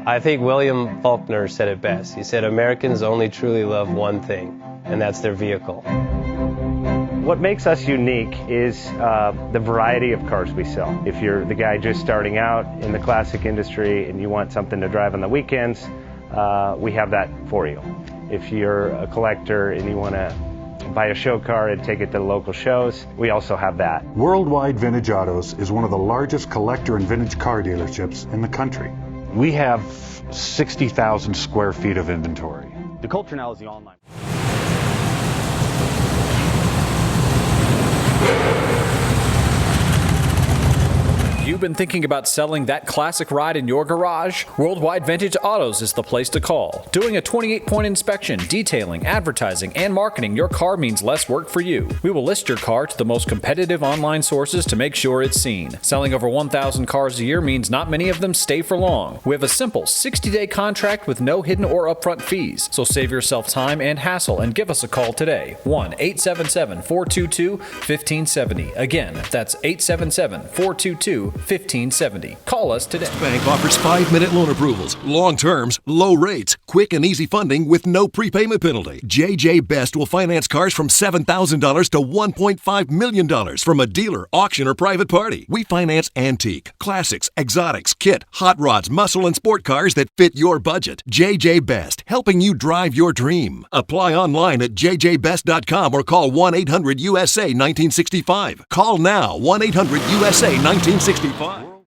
I think William Faulkner said it best. He said, Americans only truly love one thing, and that's their vehicle. What makes us unique is the variety of cars we sell. If you're the guy just starting out in the classic industry and you want something to drive on the weekends, we have that for you. If you're a collector and you want to buy a show car and take it to the local shows, we also have that. Worldwide Vintage Autos is one of the largest collector and vintage car dealerships in the country. We have 60,000 square feet of inventory. The culture now is the online. You've been thinking about selling that classic ride in your garage? Worldwide Vintage Autos is the place to call. Doing a 28-point inspection, detailing, advertising, and marketing your car means less work for you. We will list your car to the most competitive online sources to make sure it's seen. Selling over 1,000 cars a year means not many of them stay for long. We have a simple 60-day contract with no hidden or upfront fees. So save yourself time and hassle and give us a call today. 1-877-422-1570. Again, that's 877-422-1570. Call us today. Bank offers 5-minute loan approvals, long terms, low rates, quick and easy funding with no prepayment penalty. JJ Best will finance cars from $7,000 to $1.5 million from a dealer, auction, or private party. We finance antique, classics, exotics, kit, hot rods, muscle, and sport cars that fit your budget. JJ Best, helping you drive your dream. Apply online at jjbest.com or call 1-800-USA-1965. Call now, 1-800-USA-1965.